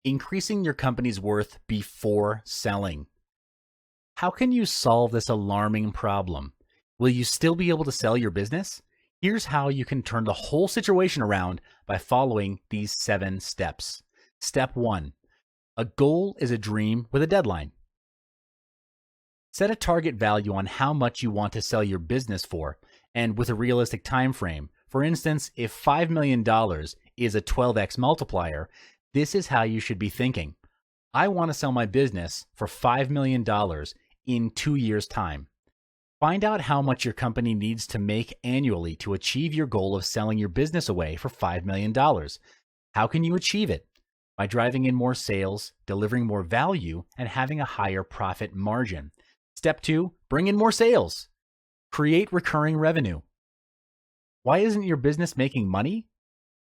increasing your company's worth before selling. How can you solve this alarming problem? Will you still be able to sell your business? Here's how you can turn the whole situation around by following these 7 steps. Step 1. A goal is a dream with a deadline. Set a target value on how much you want to sell your business for, and with a realistic time frame. For instance, if $5 million is a 12x multiplier, this is how you should be thinking. I want to sell my business for $5 million in 2 years' time. Find out how much your company needs to make annually to achieve your goal of selling your business away for $5 million. How can you achieve it? By driving in more sales, delivering more value, and having a higher profit margin. Step 2, bring in more sales. Create recurring revenue. Why isn't your business making money?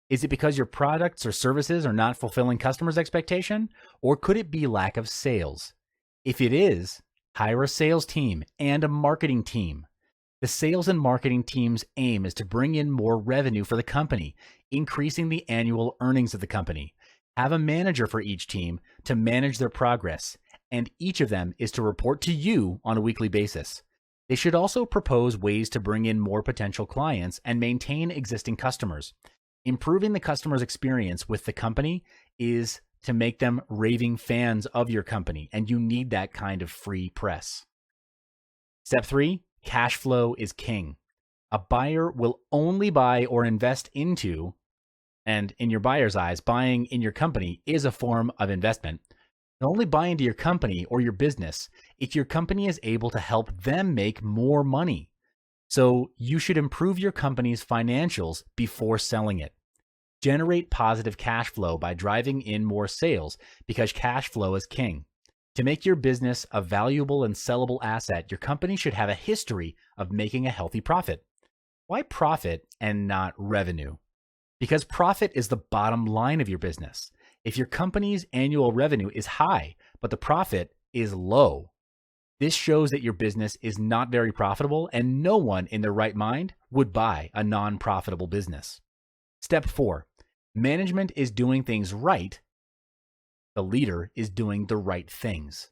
Is it because your products or services are not fulfilling customers' expectation? Or could it be lack of sales? If it is, hire a sales team and a marketing team. The sales and marketing team's aim is to bring in more revenue for the company, increasing the annual earnings of the company. Have a manager for each team to manage their progress, and each of them is to report to you on a weekly basis. They should also propose ways to bring in more potential clients and maintain existing customers. Improving the customer's experience with the company is to make them raving fans of your company, and you need that kind of free press. Step 3, cash flow is king. A buyer will only buy or invest into, and in your buyer's eyes, buying in your company is a form of investment. They'll only buy into your company or your business if your company is able to help them make more money. So you should improve your company's financials before selling it. Generate positive cash flow by driving in more sales because cash flow is king. To make your business a valuable and sellable asset, your company should have a history of making a healthy profit. Why profit and not revenue? Because profit is the bottom line of your business. If your company's annual revenue is high, but the profit is low, this shows that your business is not very profitable, and no one in their right mind would buy a non-profitable business. Step 4, management is doing things right. The leader is doing the right things.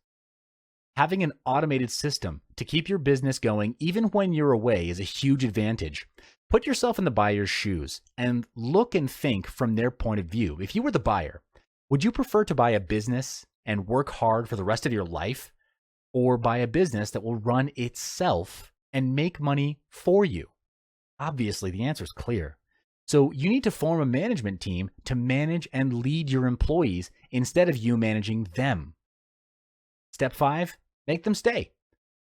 Having an automated system to keep your business going even when you're away is a huge advantage. Put yourself in the buyer's shoes and look and think from their point of view. If you were the buyer, would you prefer to buy a business and work hard for the rest of your life, or buy a business that will run itself and make money for you? Obviously, the answer is clear. So you need to form a management team to manage and lead your employees instead of you managing them. Step 5, make them stay.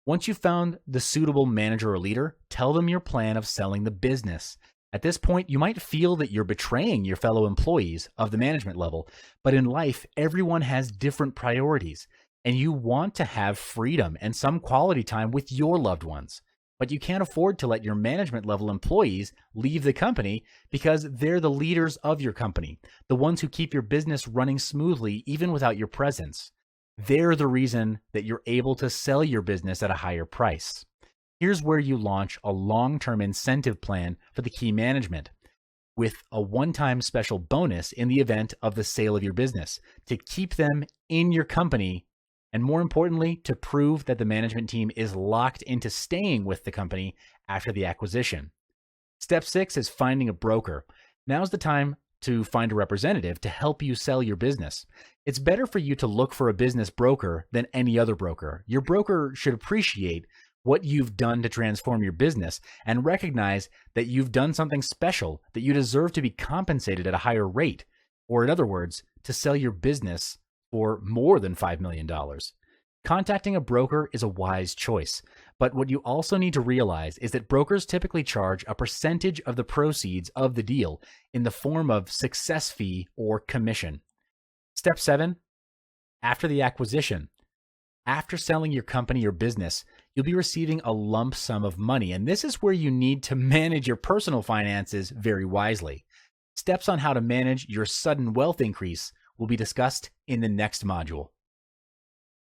Once you've found the suitable manager or leader, tell them your plan of selling the business. At this point, you might feel that you're betraying your fellow employees of the management level, but in life, everyone has different priorities, and you want to have freedom and some quality time with your loved ones. But you can't afford to let your management level employees leave the company because they're the leaders of your company, the ones who keep your business running smoothly even without your presence. They're the reason that you're able to sell your business at a higher price. Here's where you launch a long-term incentive plan for the key management with a one-time special bonus in the event of the sale of your business to keep them in your company, and more importantly, to prove that the management team is locked into staying with the company after the acquisition. Step 6 is finding a broker. Now's the time to find a representative to help you sell your business. It's better for you to look for a business broker than any other broker. Your broker should appreciate what you've done to transform your business and recognize that you've done something special, that you deserve to be compensated at a higher rate, or in other words, to sell your business for more than $5 million. Contacting a broker is a wise choice, but what you also need to realize is that brokers typically charge a percentage of the proceeds of the deal in the form of success fee or commission. Step 7, after the acquisition. After selling your company or business, you'll be receiving a lump sum of money, and this is where you need to manage your personal finances very wisely. Steps on how to manage your sudden wealth increase will be discussed in the next module.